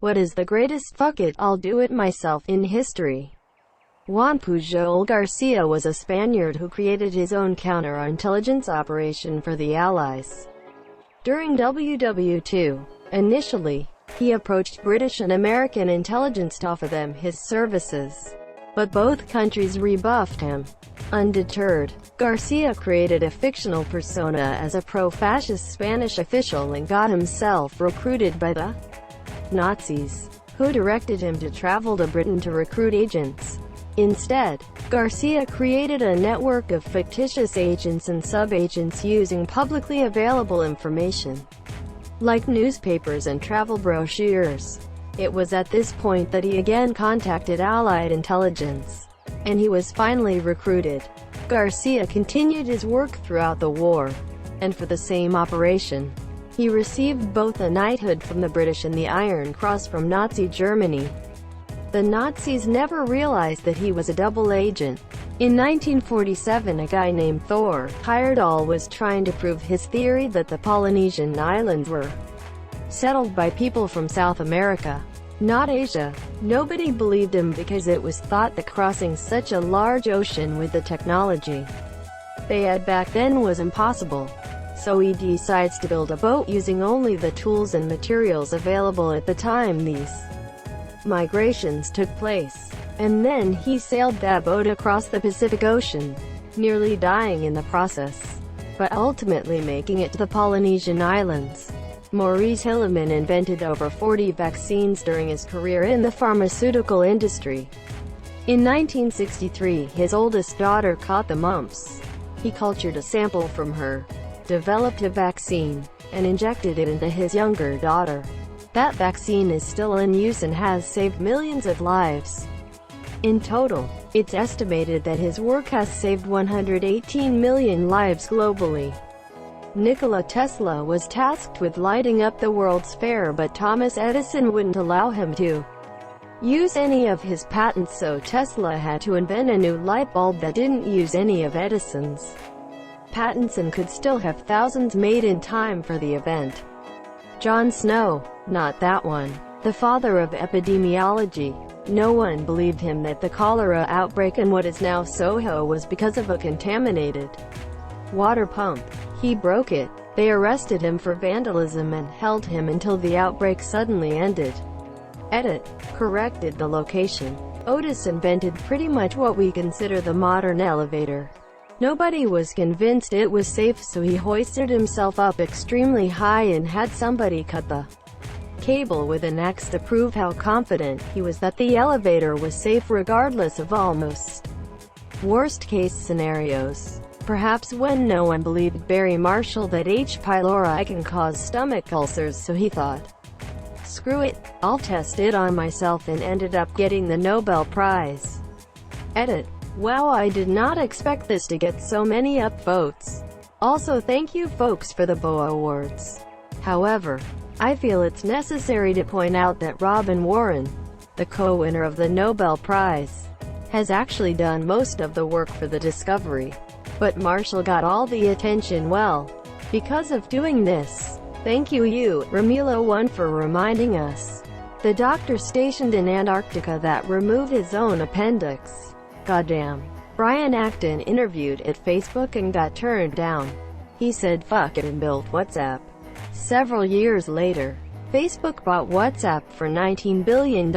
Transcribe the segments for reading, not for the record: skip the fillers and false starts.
What is the greatest fuck it, I'll do it myself in history? Juan Pujol Garcia was a Spaniard who created his own counterintelligence operation for the Allies. During WW2, initially, he approached British and American intelligence to offer them his services, but both countries rebuffed him. Undeterred, Garcia created a fictional persona as a pro-fascist Spanish official and got himself recruited by the Nazis, who directed him to travel to Britain to recruit agents. Instead, Garcia created a network of fictitious agents and sub-agents using publicly available information, like newspapers and travel brochures. It was at this point that he again contacted Allied intelligence, and he was finally recruited. Garcia continued his work throughout the war, and for the same operation, he received both a knighthood from the British and the Iron Cross from Nazi Germany. The Nazis never realized that he was a double agent. In 1947, a guy named Thor Heyerdahl was trying to prove his theory that the Polynesian islands were settled by people from South America, not Asia. Nobody believed him because it was thought that crossing such a large ocean with the technology they had back then was impossible. So he decides to build a boat using only the tools and materials available at the time these migrations took place. And then he sailed that boat across the Pacific Ocean, nearly dying in the process, but ultimately making it to the Polynesian Islands. Maurice Hilleman invented over 40 vaccines during his career in the pharmaceutical industry. In 1963, his oldest daughter caught the mumps. He cultured a sample from her, developed a vaccine, and injected it into his younger daughter. That vaccine is still in use and has saved millions of lives. In total, it's estimated that his work has saved 118 million lives globally. Nikola Tesla was tasked with lighting up the World's Fair, but Thomas Edison wouldn't allow him to use any of his patents, so Tesla had to invent a new light bulb that didn't use any of Edison's patents and could still have thousands made in time for the event. John Snow, not that one, the father of epidemiology. No one believed him that the cholera outbreak in what is now Soho was because of a contaminated water pump. He broke it. They arrested him for vandalism and held him until the outbreak suddenly ended. Edit. Corrected the location. Otis invented pretty much what we consider the modern elevator. Nobody was convinced it was safe, so he hoisted himself up extremely high and had somebody cut the cable with an axe to prove how confident he was that the elevator was safe regardless of almost worst-case scenarios. Perhaps when no one believed Barry Marshall that H. pylori can cause stomach ulcers, so he thought, screw it, I'll test it on myself, and ended up getting the Nobel Prize. Edit. Wow, I did not expect this to get so many upvotes. Also, thank you folks for the BOA Awards. However, I feel it's necessary to point out that Robin Warren, the co-winner of the Nobel Prize, has actually done most of the work for the discovery. But Marshall got all the attention, well, because of doing this. Thank you, Ramilo1, for reminding us. The doctor stationed in Antarctica that removed his own appendix. Goddamn. Brian Acton interviewed at Facebook and got turned down. He said fuck it and built WhatsApp. Several years later, Facebook bought WhatsApp for $19 billion.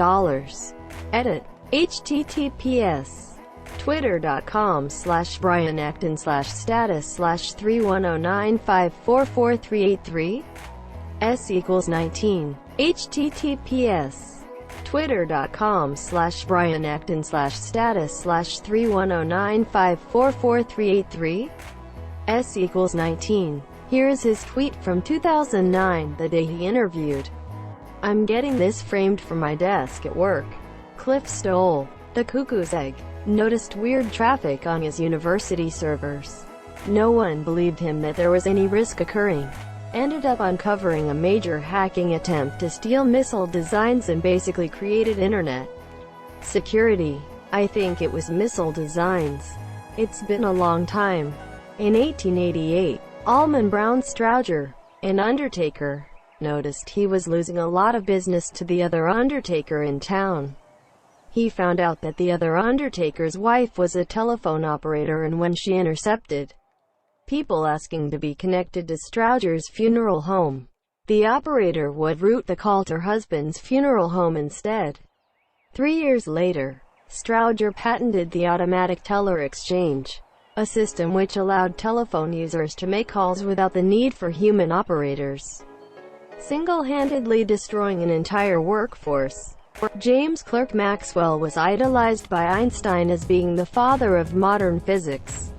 Edit. https twitter.com/brianacton/status/310954438 s=19 https twitter.com/brianacton/status/310954438 s=19. Here's his tweet from 2009, the day he interviewed. I'm getting this framed for my desk at work. Cliff Stoll, the cuckoo's egg, noticed weird traffic on his university servers. No one believed him that there was any risk occurring. Ended up uncovering a major hacking attempt to steal missile designs and basically created internet security. I think it was missile designs. It's been a long time. In 1888, Almon Brown Strowger, an undertaker, noticed he was losing a lot of business to the other undertaker in town. He found out that the other undertaker's wife was a telephone operator, and when she intercepted people asking to be connected to Strowger's funeral home, the operator would route the call to her husband's funeral home instead. 3 years later, Strowger patented the automatic teller exchange, a system which allowed telephone users to make calls without the need for human operators, single-handedly destroying an entire workforce. James Clerk Maxwell was idolized by Einstein as being the father of modern physics.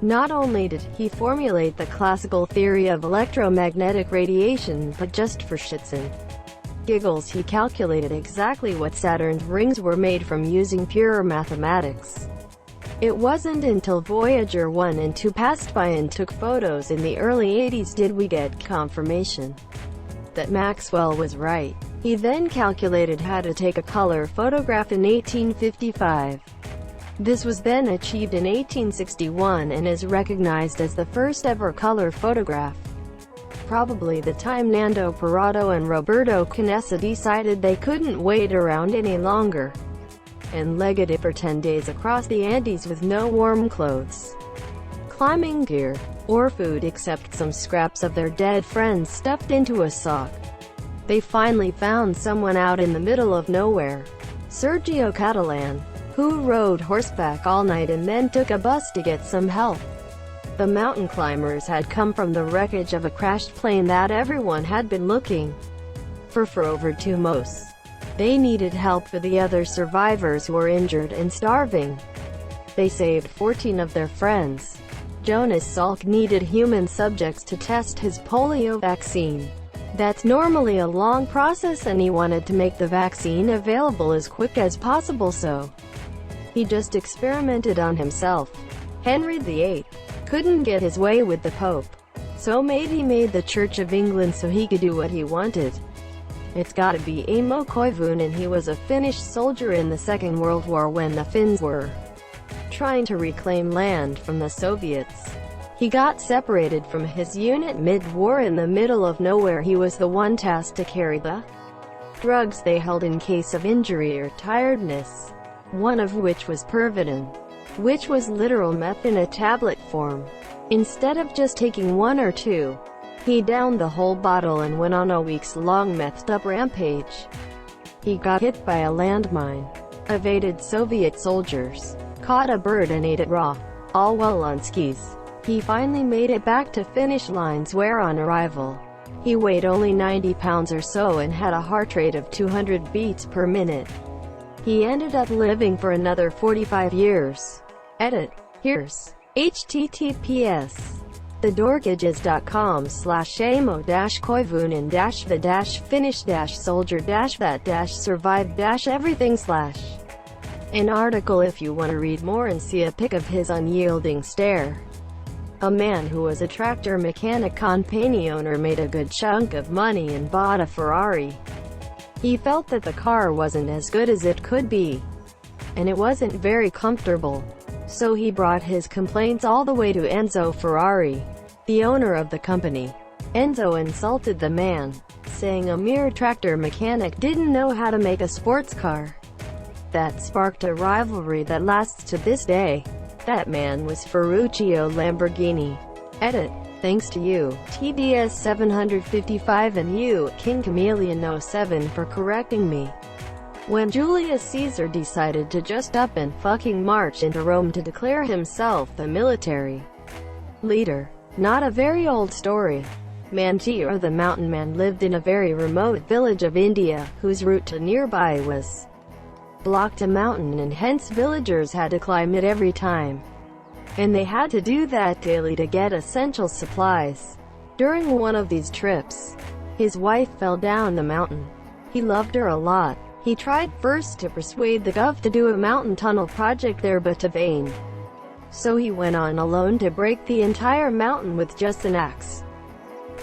Not only did he formulate the classical theory of electromagnetic radiation, but just for shits and giggles he calculated exactly what Saturn's rings were made from using pure mathematics. It wasn't until Voyager 1 and 2 passed by and took photos in the early 80s did we get confirmation that Maxwell was right. He then calculated how to take a color photograph in 1855. This was then achieved in 1861 and is recognized as the first ever color photograph. Probably the time Nando Parrado and Roberto Canessa decided they couldn't wait around any longer, and legged it for 10 days across the Andes with no warm clothes, climbing gear, or food except some scraps of their dead friends stuffed into a sock. They finally found someone out in the middle of nowhere, Sergio Catalan, who rode horseback all night and then took a bus to get some help. The mountain climbers had come from the wreckage of a crashed plane that everyone had been looking for over 2 months. They needed help for the other survivors who were injured and starving. They saved 14 of their friends. Jonas Salk needed human subjects to test his polio vaccine. That's normally a long process, and he wanted to make the vaccine available as quick as possible, so he just experimented on himself. Henry VIII couldn't get his way with the Pope, so he made the Church of England so he could do what he wanted. It's gotta be Amo Koivun, and he was a Finnish soldier in the Second World War when the Finns were trying to reclaim land from the Soviets. He got separated from his unit mid-war in the middle of nowhere. He was the one tasked to carry the drugs they held in case of injury or tiredness, one of which was Pervitin, which was literal meth in a tablet form. Instead of just taking 1 or 2, he downed the whole bottle and went on a weeks-long methed-up rampage. He got hit by a landmine, evaded Soviet soldiers, caught a bird and ate it raw, all while on skis. He finally made it back to finish lines where on arrival, he weighed only 90 pounds or so and had a heart rate of 200 beats per minute. He ended up living for another 45 years. Edit. Here's https thedorkages.com/amo-koivun and -the-finish-soldier-that-survived-everything/ an article if you want to read more and see a pic of his unyielding stare. A man who was a tractor mechanic company owner made a good chunk of money and bought a Ferrari. He felt that the car wasn't as good as it could be, and it wasn't very comfortable. So he brought his complaints all the way to Enzo Ferrari, the owner of the company. Enzo insulted the man, saying a mere tractor mechanic didn't know how to make a sports car. That sparked a rivalry that lasts to this day. That man was Ferruccio Lamborghini. Edit. Thanks to you, TDS 755, and you, King Chameleon 07, for correcting me. When Julius Caesar decided to just up and fucking march into Rome to declare himself the military leader. Not a very old story. Manji, or the mountain man, lived in a very remote village of India, whose route to nearby was blocked a mountain, and hence villagers had to climb it every time. And they had to do that daily to get essential supplies. During one of these trips, his wife fell down the mountain. He loved her a lot. He tried first to persuade the gov to do a mountain tunnel project there, but to vain. So he went on alone to break the entire mountain with just an axe.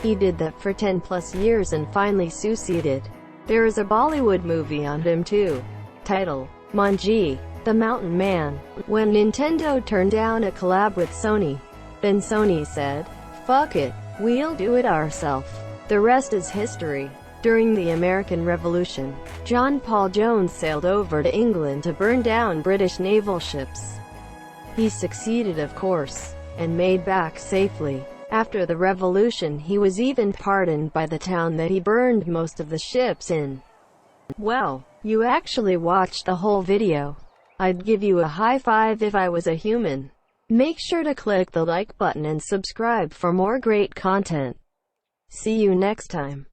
He did that for 10+ years and finally succeeded. There is a Bollywood movie on him too. Title: Manji, the Mountain Man. When Nintendo turned down a collab with Sony, then Sony said, "Fuck it, we'll do it ourselves." The rest is history. During the American Revolution, John Paul Jones sailed over to England to burn down British naval ships. He succeeded, of course, and made back safely. After the revolution, he was even pardoned by the town that he burned most of the ships in. Well, you actually watched the whole video. I'd give you a high five if I was a human. Make sure to click the like button and subscribe for more great content. See you next time.